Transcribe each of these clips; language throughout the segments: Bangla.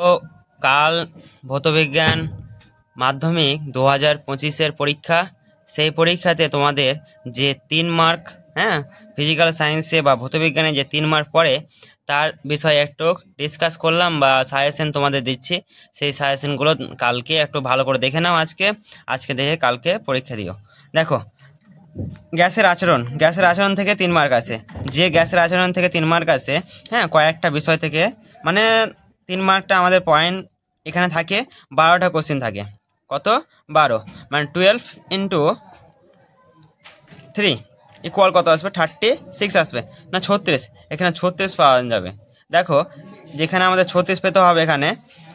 তো কাল ভৌতবিজ্ঞান মাধ্যমিক 2025-এর পরীক্ষা। সেই পরীক্ষাতে তোমাদের যে 3 মার্ক ফিজিক্যাল সায়েন্সে বা ভৌতবিজ্ঞানে যে 3 মার্ক পড়ে তার বিষয়ে একটু ডিসকাস করলাম বা সাজেশন তোমাদের দিচ্ছি। সেই সাজেশনগুলো কালকে একটু ভালো করে দেখে নাও। আজকে দেখে কালকে পরীক্ষা দিও। দেখো, গ্যাসের আচরণ থেকে 3 মার্ক আছে। যে গ্যাসের আচরণ থেকে 3 মার্ক আছে, কয়েকটা বিষয় থেকে, মানে 3 মার্কটা আমাদের পয়েন্ট এখানে থাকে। 12টা কোশ্চেন থাকে। কত? 12, মানে 12 ইন্টু 3 ইকুয়াল কত আসবে? 36 আসবে না 36? এখানে 36 পাওয়া যাবে। দেখো, যেখানে আমাদের 36 পেতে হবে, এখানে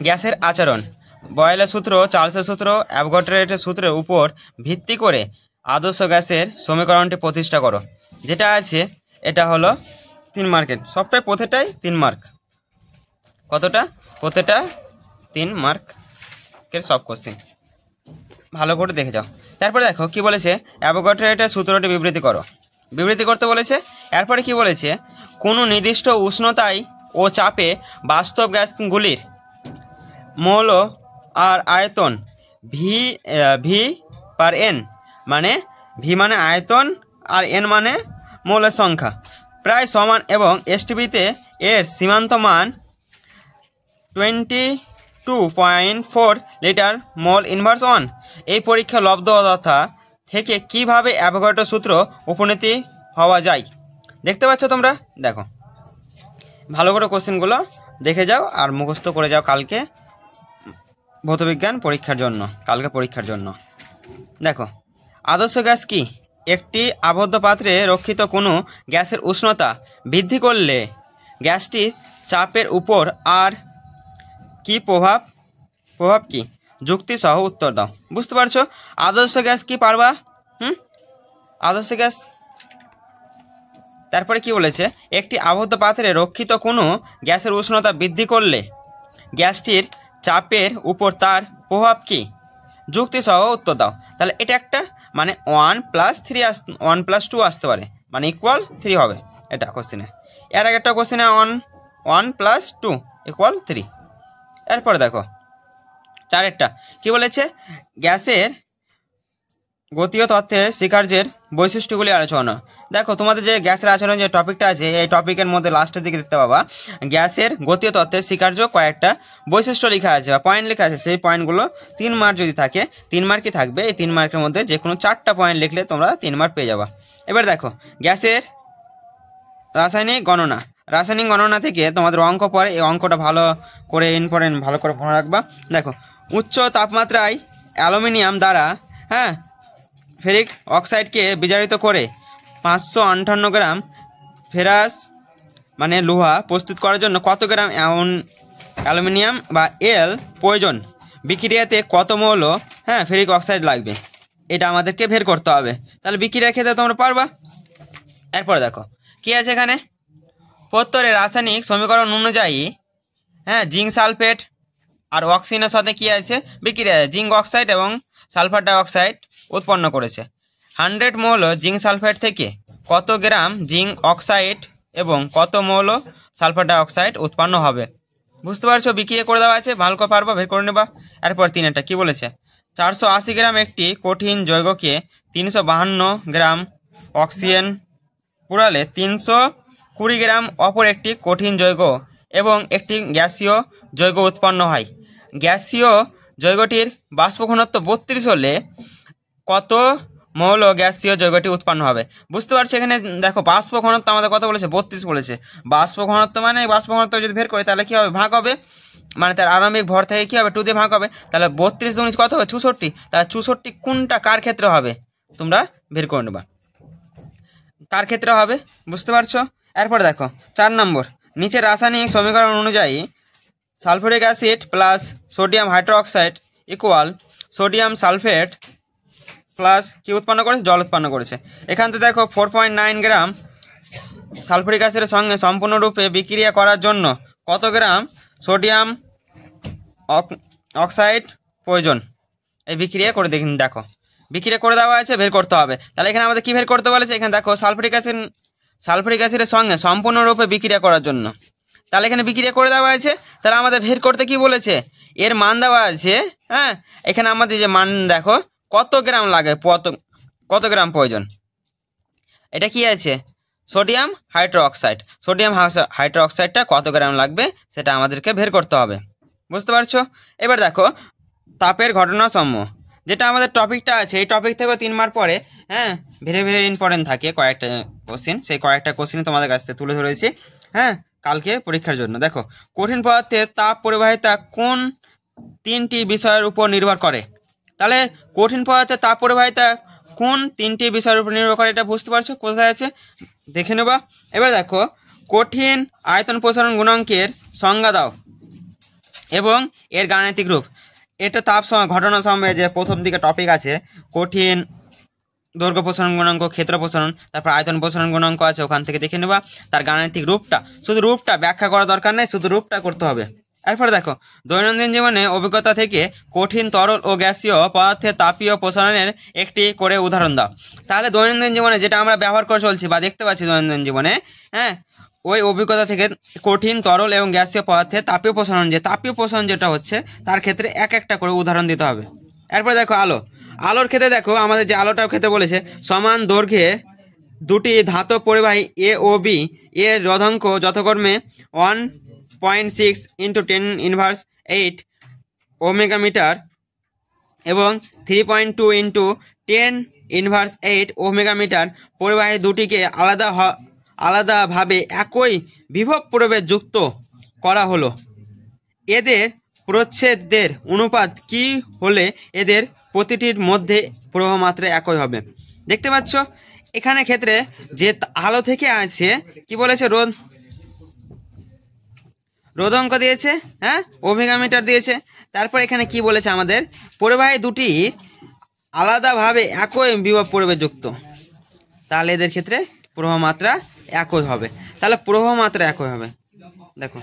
গ্যাসের আচরণ, বয়েলের সূত্র, চার্লসের সূত্র, অ্যাভোগাড্রোর সূত্রের উপর ভিত্তি করে আদর্শ গ্যাসের সমীকরণটি প্রতিষ্ঠা করো। যেটা আছে এটা হলো 3 মার্কের, সবটাই প্রতিটাই 3 মার্ক। কতটা? প্রতিটা 3 মার্কের সব কোশ্চেন ভালো করে দেখে যাও। তারপরে দেখো কি বলেছে, অ্যাভোগাড্রোর সূত্রটি বিবৃতি করো। বিবৃতি করতে বলেছে। এরপরে কি বলেছে, কোনো নির্দিষ্ট উষ্ণতায় ও চাপে বাস্তব গ্যাসগুলির মৌল আর আয়তন ভি পার এন, মানে ভি মানে আয়তন আর এন মানে মৌলের সংখ্যা, প্রায় সমান এবং এসটিপিতে এর সীমান্ত মান 22.4 লিটার মোল ইনভার্স 1। এই পরীক্ষা লব্ধতা থেকে কিভাবে অ্যাভোগাড্রো সূত্র উপনীতি হওয়া যায় দেখতে পাচ্ছ তোমরা। দেখো, ভালো করে কোশ্চেনগুলো দেখে যাও আর মুখস্থ করে যাও কালকে ভৌতবিজ্ঞান পরীক্ষার জন্য। দেখো, আদর্শ গ্যাস কি? একটি আবদ্ধ পাত্রে রক্ষিত কোনো গ্যাসের উষ্ণতা বৃদ্ধি করলে গ্যাসটির চাপের উপর আর কি প্রভাব কি? যুক্তি সহ উত্তর দাও। বুঝতে পারছো আদর্শ গ্যাস কি? পারবা? আদর্শ গ্যাস। তারপরে কি বলেছে, একটি আবদ্ধ পাত্রে রক্ষিত কোনো গ্যাসের উষ্ণতা বৃদ্ধি করলে গ্যাসটির চাপের উপর তার প্রভাব কি? যুক্তি সহ উত্তর দাও। তাহলে এটা একটা, মানে 1+2 আসতে পারে, মানে ইকুয়াল 3 হবে এটা কোশ্চেনে। এর আগে একটা কোশ্চেনে 1+2 ইকুয়াল 3। এরপরে দেখো 4টা কি বলেছে, গ্যাসের গতীয় তত্ত্বে স্বীকার্যের বৈশিষ্ট্যগুলি আলোচনা। দেখো, তোমাদের যে গ্যাসের আচরণ যে টপিকটা আছে, এই টপিকের মধ্যে লাস্টের দিকে দেখতে পাবা গ্যাসের গতীয় তত্ত্বের স্বীকার্য কয়েকটা বৈশিষ্ট্য লেখা আছে বা পয়েন্ট লেখা আছে। সেই পয়েন্টগুলো 3 মার্ক যদি থাকে, 3 মার্কই থাকবে। এই 3 মার্কের মধ্যে যে কোনো 4টা পয়েন্ট লিখলে তোমরা 3 মার্ক পেয়ে যাবা। এবার দেখো, গ্যাসের রাসায়নিক গণনা থেকে তোমাদের অঙ্ক পড়ে, এই অঙ্কটা ভালো করে ইম্পর্টেন্ট, ভালো করে মনে রাখবা। দেখো, উচ্চ তাপমাত্রায় অ্যালুমিনিয়াম দ্বারা ফেরিক অক্সাইডকে বিজারিত করে 558 গ্রাম ফেরাস মানে লোহা প্রস্তুত করার জন্য কত গ্রাম অ্যালুমিনিয়াম বা এল প্রয়োজন? বিক্রিয়াতে কত মৌল ফেরিক অক্সাইড লাগবে? এটা আমাদেরকে বের করতে হবে। তাহলে বিক্রিয়ার ক্ষেত্রে তোমরা পারবা। এরপরে দেখো কি আছে এখানে, প্রত্যেকের রাসায়নিক সমীকরণ অনুযায়ী জিঙ্ক সালফেট আর অক্সিজেনের সাথে কি আছে? বিক্রিয়া, জিঙ্ক অক্সাইড এবং সালফার ডাইঅক্সাইড উৎপন্ন করেছে। 100 মৌল জিঙ্ক সালফেট থেকে কত গ্রাম জিঙ্ক অক্সাইড এবং কত মৌল সালফার ডাইঅক্সাইড উৎপন্ন হবে? বুঝতে পারছো, বিক্রিয়া করে দেওয়া আছে, ভালো করে পারবা, বের করে নেবা। এরপর 3টা কি বলেছে, 480 গ্রাম একটি কঠিন যৌগকে 352 গ্রাম অক্সিজেন পুরালে 320 গ্রাম অপর একটি কঠিন যৌগ এবং একটি গ্যাসীয় যৌগ উৎপন্ন হয়। গ্যাসীয় যৌগটির বাষ্প ঘনত্ব 32 হলে কত মৌল গ্যাসীয় যৌগটি উৎপন্ন হবে? বুঝতে পারছি, এখানে দেখো বাষ্প ঘনত্ব আমাদের কত বলেছে? 32 বলেছে। বাষ্প ঘনত্ব মানে বাষ্প ঘনত্ব যদি বের করি তাহলে কি হবে? ভাগ হবে, মানে তার আরম্ভিক ভর থেকে কি হবে? 2 দিয়ে ভাগ হবে। তাহলে 32 গুণিত কত হবে? 64। তাহলে 64 কোনটা কার ক্ষেত্রে হবে তোমরা বের করে নেবা, কার ক্ষেত্রে হবে। বুঝতে পারছো। এরপর দেখো 4 নম্বর, নিচের রাসায়নিক সমীকরণ অনুযায়ী sulphuric acid plus sodium hydroxide equal sodium sulphate plus কি উৎপন্ন করেছে? জল উৎপন্ন করেছে। এখান থেকে দেখো 4.9 গ্রাম সালফুরিক অ্যাসিডের সঙ্গে সম্পূর্ণরূপে বিক্রিয়া করার জন্য কত গ্রাম সোডিয়াম অক্সাইড প্রয়োজন? এই বিক্রিয়া করে দেখো, বিক্রিয়া করে দেওয়া আছে, বের করতে হবে। তাহলে এখানে আমাদের কি বের করতে বলেছে? এখানে দেখো সালফুরিক অ্যাসিডের সঙ্গে সম্পূর্ণরূপে বিক্রিয়া করার জন্য তাহলে এখানে বিক্রিয়া করে দেওয়া আছে। তাহলে আমাদের বের করতে কি বলেছে, এর মান দেওয়া আছে। হ্যাঁ, এখানে আমাদের যে মান দেখো কত গ্রাম লাগে, কত গ্রাম প্রয়োজন। এটা কি আছে, সোডিয়াম হাইড্রোক্সাইড। সোডিয়াম হাইড্রোক্সাইডটা কত গ্রাম লাগবে সেটা আমাদেরকে বের করতে হবে। বুঝতে পারছো? এবার দেখো তাপের ঘটনাসমূহ, যেটা আমাদের টপিকটা আছে, এই টপিক থেকেও 3 মার্ক পরে। হ্যাঁ, ভেরি ভেরি ইম্পর্টেন্ট থাকে কয়েকটা কোশ্চেন, সেই কয়েকটা কোশ্চেন তোমাদের কাছ থেকে তুলে ধরেছি। হ্যাঁ, কালকে পরীক্ষার জন্য। দেখো, কঠিন পদার্থের তাপ পরিবাহিতা কোন 3টি বিষয়ের উপর নির্ভর করে? তাহলে কঠিন পদার্থের তাপ পরিবাহিতা কোন 3টি বিষয়ের উপর নির্ভর করে, এটা বুঝতে পারছো? কোথায় আছে দেখে নেবা। এবার দেখো, কঠিন আয়তন প্রসারণ গুণাঙ্কের সংজ্ঞা দাও এবং এর গাণিতিক রূপ। এটা তাপ ঘটনা সময়ে যে প্রথম দিকে টপিক আছে, কঠিন দৈর্ঘ্য প্রসারণ গুণাঙ্ক, ক্ষেত্র প্রসারণ, তারপর আয়তন প্রসারণ গুণাঙ্ক আছে, ওখান থেকে দেখে নেবা তার গাণিতিক রূপটা। শুধু রূপটা ব্যাখ্যা করা দরকার নেই, শুধু রূপটা করতে হবে। এরপরে দেখো, দৈনন্দিন জীবনে অভিজ্ঞতা থেকে কঠিন তরল ও গ্যাসীয় পদার্থের তাপীয় প্রসারণের একটি করে উদাহরণ দাও। তাহলে দৈনন্দিন জীবনে যেটা আমরা ব্যবহার করে চলছি বা দেখতে পাচ্ছি দৈনন্দিন জীবনে, হ্যাঁ, ওই অভিজ্ঞতা থেকে কঠিন তরল এবং গ্যাসীয় পদার্থের তাপীয় প্রসারণ, যে তাপীয় প্রসারণ যেটা হচ্ছে তার ক্ষেত্রে একটা করে উদাহরণ দিতে হবে। এরপরে দেখো আলোর ক্ষেত্রে দেখো আমাদের যে আলোটার ক্ষেত্রে বলেছে, সমান দৈর্ঘ্যে দুটি ধাতব পরিবাহী এ ও বি এর রোধাঙ্ক যথাক্রমে 1.6 × 10⁸ ওমেগা মিটার এবং 3.2 × 10⁸ ওমেগা মিটার পরিবাহী দুটিকে আলাদাভাবে একই বিভব প্রভেদ যুক্ত করা হলো। এদের প্রচ্ছেদের অনুপাত কি হলে এদের প্রতিটির মধ্যে প্রবাহ মাত্রা একই হবে? দেখতে পাচ্ছ এখানে ক্ষেত্রে যে আলো থেকে আছে কি বলেছে, রোধাঙ্ক দিয়েছে, হ্যাঁ, ওমেগা মিটার দিয়েছে। তারপর এখানে কি বলেছে, আমাদের পরিবাহী দুটি আলাদাভাবে একই বিভব প্রভেদ যুক্ত, তাহলে এদের ক্ষেত্রে প্রবাহ মাত্রা একই হবে। তাহলে প্রবাহ মাত্রা একই হবে। দেখো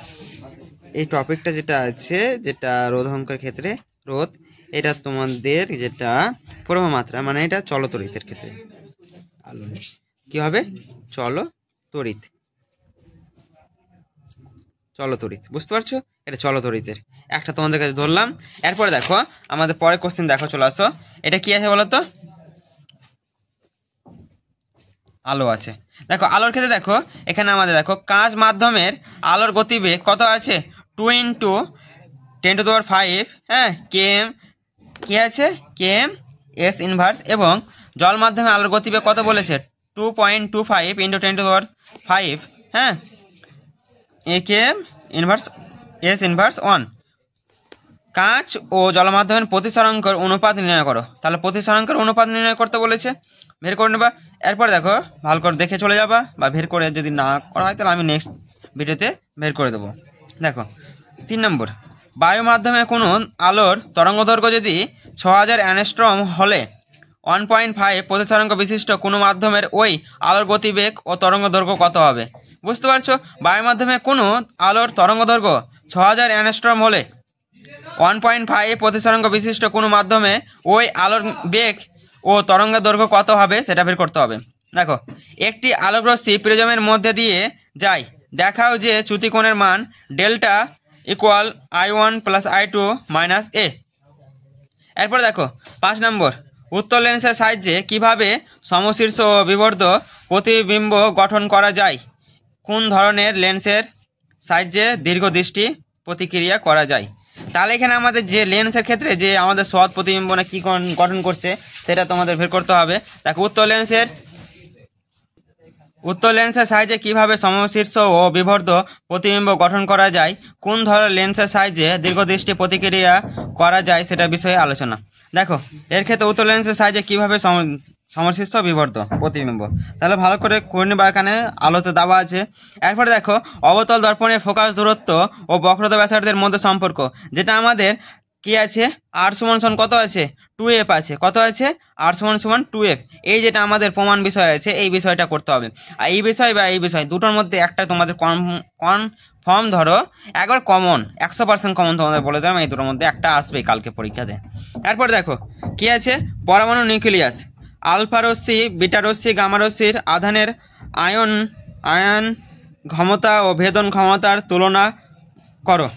এই টপিকটা যেটা আছে, যেটা রোধাঙ্কের ক্ষেত্রে রোধ, এটা তোমাদের যেটা প্রবাহ মাত্রা, মানে এটা চলতড়িতের ক্ষেত্রে আলো কি হবে, চলতড়িৎ। বুঝতে পারছো? এটা চলতড়িতের একটা তোমাদের কাছে ধরলাম। এরপরে দেখো আমাদের পরের কোশ্চেন, দেখো চলে আসো, এটা কি আছে বলো তো, আলো আছে। দেখো আলোর ক্ষেত্রে দেখো এখানে আমাদের দেখো কাঁচ মাধ্যমের আলোর গতিবেগ কত আছে, 2 × 10⁵, হ্যাঁ, km কি আছে, km s ইনভার্স, এবং জল মাধ্যমে আলোর গতিবেগ কত বলেছে, 2.25 × 10⁵, হ্যাঁ, km ইনভার্স s ইনভার্স 1। কাঁচ ও জল মাধ্যমের প্রতিসরাঙ্কের অনুপাত নির্ণয় করো। তাহলে প্রতিসরাঙ্কের অনুপাত নির্ণয় করতে বলেছে, বের করে নেবা। এরপর দেখো ভালো করে দেখে চলে যাবা, বা বের করে যদি না করা হয় তাহলে আমি নেক্সট ভিডিওতে বের করে দেবো। দেখো 3 নম্বর, বায়ু মাধ্যমে কোনো আলোর তরঙ্গদৈর্ঘ্য যদি 6000 অ্যাংস্ট্রম হলে 1.5 প্রতিসরাঙ্ক বিশিষ্ট কোনো মাধ্যমের ওই আলোর গতিবেগ ও তরঙ্গদৈর্ঘ্য কত হবে? বুঝতে পারছো? বায়ু মাধ্যমে কোনো আলোর তরঙ্গদৈর্ঘ্য 6000 অ্যাংস্ট্রম হলে 1.5 প্রতিসরাঙ্ক বিশিষ্ট কোনো মাধ্যমে ওই আলোর বেগ ও তরঙ্গের দৈর্ঘ্য কত হবে সেটা বের করতে হবে। দেখো, একটি আলোকরশ্মি প্রিজমের মধ্যে দিয়ে যায়, দেখাও যে চ্যুতিকোণের মান delta equal I1 + I2 - a। এরপর দেখো 5 নম্বর, উত্তল লেন্সের সাহায্যে কিভাবে সমশীর্ষ ও বিবর্ধ প্রতিবিম্ব গঠন করা যায়? কোন ধরনের লেন্সের সাহায্যে দীর্ঘদৃষ্টি প্রতিক্রিয়া করা যায়? তাহলে এখানে আমাদের যে লেন্সের ক্ষেত্রে যে আমাদের সৎ প্রতিবিম্ব না কি গঠন করছে সেটা তোমাদের বের করতে হবে। দেখো উত্তল লেন্সের সাহায্যে কিভাবে সমশীর্ষ ও বিবর্ধ প্রতিবিম্ব গঠন করা যায়, কোন ধরনের লেন্সের সাহায্যে দীর্ঘদৃষ্টি প্রতিক্রিয়া করা যায় সেটা বিষয়ে আলোচনা। দেখো এর ক্ষেত্রে উত্তল লেন্সের সাহায্যে কিভাবে সমশীর্ষ বিবর্ধ প্রতিবিম্ব, তাহলে ভালো করে করে নেবা, এখানে আলোতে দেওয়া আছে। এরপরে দেখো অবতল দর্পণে ফোকাস দূরত্ব ও বক্রতা ব্যাসার্ধের মধ্যে সম্পর্ক, যেটা আমাদের কি আছে, r = কত আছে, 2f আছে। কত আছে, r = 2f। এই যেটা আমাদের প্রমাণ বিষয় আছে, এই বিষয়টা করতে হবে। আর এই বিষয় বা এই বিষয় দুটোর মধ্যে একটা তোমাদের কনফার্ম ধরো, একবার কমন 100% কমন তোমাদের বলে দিলাম, এই দুটোর মধ্যে একটা আসবে কালকে পরীক্ষাতে। এরপর দেখো কি আছে, পরমাণু নিউক্লিয়াস, আলফা রশ্মি, বিটা রশ্মি, গামা রশ্মির আধানের আয়ন ক্ষমতা ও ভেদন ক্ষমতার তুলনা করো।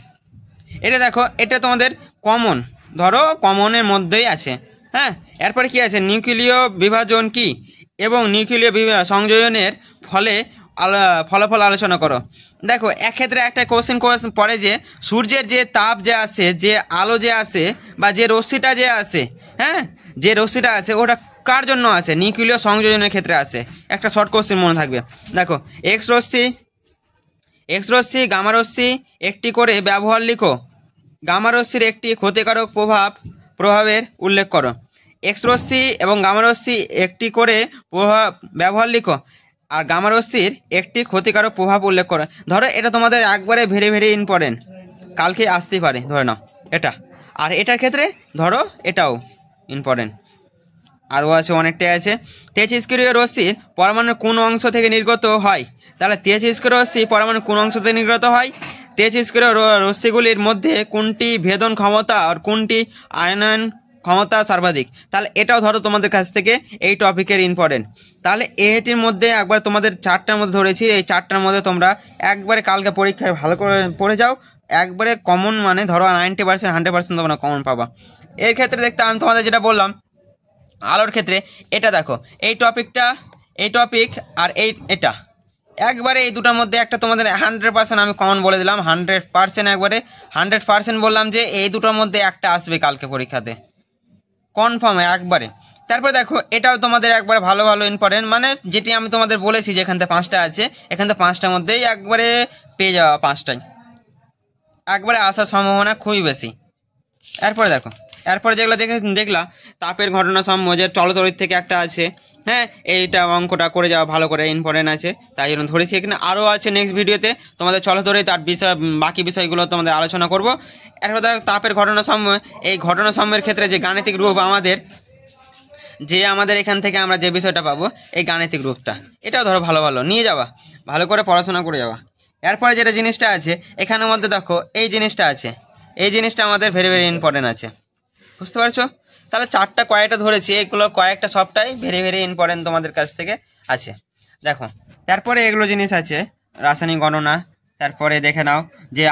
এটা দেখো, এটা তোমাদের কমন, ধরো কমনের মধ্যেই আছে। হ্যাঁ, এরপরে কি আছে, নিউক্লিয় বিভাজন কি এবং নিউক্লিয় সংযোজনের ফলাফল আলোচনা করো। দেখো, এক্ষেত্রে একটা কোশ্চেন পড়ে যে সূর্যের যে তাপ যে আসে, যে আলো যে আসে বা যে রশ্মিটা যে আসে, হ্যাঁ, যে রশ্মিটা আছে ওটা কার জন্য আসে, নিউক্লিয় সংযোজনের ক্ষেত্রে আসে। একটা শর্ট কোশ্চেন মনে থাকবে। দেখো, এক্স রশ্মি গামা রশ্মি একটি করে ব্যবহার লিখো। গামা রশ্মির একটি ক্ষতিকারক প্রভাবের উল্লেখ করো। এক্স রশ্মি এবং গামা রশ্মি একটি করে ব্যবহার লিখো, আর গামা রশ্মির একটি ক্ষতিকারক প্রভাব উল্লেখ করো। ধরো এটা তোমাদের একবারে ভেরি ভেরি ইম্পর্টেন্ট, কালকে আসতেই পারে, ধরে নাও এটা। আর এটার ক্ষেত্রে ধরো এটাও ইম্পর্টেন্ট, আরও আছে, অনেকটাই আছে। তেজস্ক্রিয় রশ্মির পরমাণু কোন অংশ থেকে নির্গত হয়? তাহলে তেজস্ক্রিয় রশ্মি পরমাণু কোন অংশ থেকে নির্গত হয়? তেজস্ক্রিয় রশ্মিগুলির মধ্যে কোনটি ভেদন ক্ষমতা আর কোনটি আয়নন ক্ষমতা সর্বাধিক? তাহলে এটাও ধরো তোমাদের কাছ থেকে এই টপিকের ইম্পর্টেন্ট। তাহলে এটির মধ্যে একবার তোমাদের 4টার মধ্যে ধরেছি, এই 4টার মধ্যে তোমরা একবারে কালকে পরীক্ষায় ভালো করে পড়ে যাও, একবারে কমন, মানে ধরো 90% 100% তোমরা কমন পাবা। এর ক্ষেত্রে দেখতে আমি তোমাদের যেটা বললাম আলোর ক্ষেত্রে, এটা দেখো, এই টপিক আর এটা একবারে এই দুটোর মধ্যে একটা তোমাদের 100% আমি কমন বলে দিলাম, 100%, একবারে 100% বললাম যে এই দুটোর মধ্যে একটা আসবে কালকে পরীক্ষাতে, কনফার্ম একবারে। তারপরে দেখো, এটাও তোমাদের একবারে ভালো ভালো ইম্পর্টেন্ট, মানে যেটি আমি তোমাদের বলেছি যে এখান থেকে 5টা আছে, এখান থেকে 5টার মধ্যেই একবারে পেয়ে যাওয়া, 5টাই একবারে আসার সম্ভাবনা খুবই বেশি। এরপরে যেগুলো দেখলা তাপের ঘটনা সমূহ, যে চলতরিৎ থেকে একটা আছে। হ্যাঁ, এইটা অঙ্কটা করে যাওয়া ভালো করে, ইম্পর্টেন্ট আছে, তাই জন্য ধরেছি। এখানে আরও আছে, নেক্সট ভিডিওতে তোমাদের চলতরিৎ আর বাকি বিষয়গুলো তোমাদের আলোচনা করব। এরপর দেখো, তাপের ঘটনা সমূহ, এই ঘটনা সমূহের ক্ষেত্রে যে গাণিতিক রূপ আমাদের এখান থেকে আমরা যে বিষয়টা পাবো, এই গাণিতিক রূপটা, এটাও ধরো ভালো ভালো নিয়ে যাওয়া, ভালো করে পড়াশোনা করে যাওয়া। এরপরে যেটা জিনিসটা আছে এখানের মধ্যে দেখো, এই জিনিসটা আছে, এই জিনিসটা আমাদের ভেরি ভেরি ইম্পর্টেন্ট আছে, বুঝতে পারছো? তাহলে 4টা কয়েকটা ধরেছি, এগুলো কয়েকটা সবটাই ভেরি ভেরি ইম্পর্টেন্ট তোমাদের কাছ থেকে আছে। দেখো, তারপরে এগুলো জিনিস আছে, রাসায়নিক গণনা। তারপরে দেখে নাও যে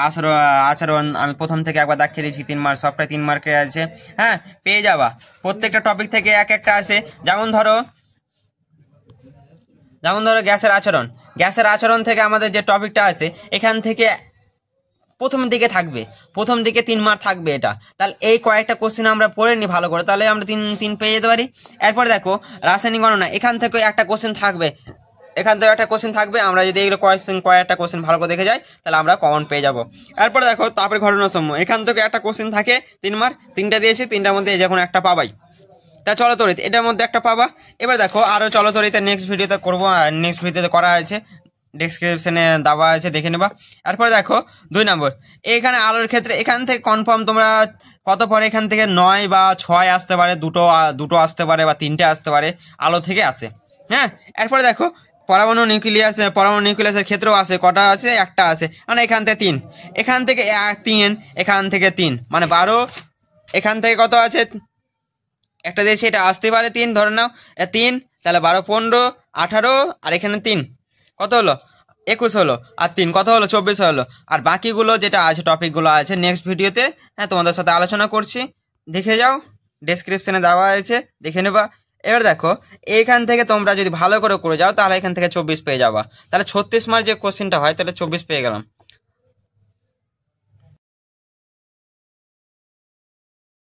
আচরণ আমি প্রথম থেকে একবার দেখিয়ে দিয়েছি, 3 মার্ক, সবটাই 3 মার্কের আছে। হ্যাঁ, পেয়ে যাবা, প্রত্যেকটা টপিক থেকে এক একটা আছে। যেমন ধরো গ্যাসের আচরণ থেকে আমাদের যে টপিকটা আছে, এখান থেকে প্রথম দিকে 3 মার্ক থাকবে এটা। তাহলে এই কয়েকটা কোশ্চেন আমরা পড়ে নিই ভালো করে, তাহলে আমরা তিন পেয়ে যেতে পারি। এরপরে দেখো, রাসায়নিক গণনা, এখান থেকে একটা কোশ্চেন থাকবে, আমরা যদি এইগুলো কয়েকটা কোশ্চেন ভালো করে দেখে যাই, তাহলে আমরা কমন পেয়ে যাব। এরপরে দেখো, তাপের ঘটনা সমূহ, এখান থেকে একটা কোশ্চেন থাকে 3 মার্ক, 3টা দিয়েছি, 3টার মধ্যে যে কোনো একটা পাবাই। তা চলতরিৎ, এটার মধ্যে একটা পাবা। এবার দেখো, আরও চলতরিৎ নেক্সট ভিডিওতে করবো, নেক্সট ভিডিওতে করা আছে, ডেসক্রিপশনে দেওয়া আছে, দেখে নেবা। এরপরে দেখো 2 নম্বর, এখানে আলোর ক্ষেত্রে এখান থেকে কনফার্ম তোমরা কত পরে, এখান থেকে 9 বা 6 আসতে পারে, দুটো আসতে পারে, বা 3টে আসতে পারে, আলো থেকে আসে। হ্যাঁ, এরপরে দেখো, পরমাণু নিউক্লিয়াসের ক্ষেত্রেও আছে, কটা আছে, একটা আছে, মানে এখান থেকে 3, এখান থেকে 3, এখান থেকে 3, মানে 12, এখান থেকে কত আছে, একটা দিয়েছে, এটা আসতে পারে 3, ধরে নাও 3, তাহলে 12, 15, 18, আর এখানে 3, কত হলো, 21 হলো, আর 3 কত হলো, 24 হলো। আর বাকিগুলো যেটা আছে, টপিকগুলো আছে, নেক্সট ভিডিওতে হ্যাঁ তোমাদের সাথে আলোচনা করছি, দেখে যাও, ডেসক্রিপশনে দেওয়া আছে, দেখে নেবা। এবার দেখো, এইখান থেকে তোমরা যদি ভালো করে যাও, তাহলে এখান থেকে 24 পেয়ে যাবা। তাহলে 36 মার্ক যে কোশ্চেনটা হয়, তাহলে 24 পেয়ে গেলাম।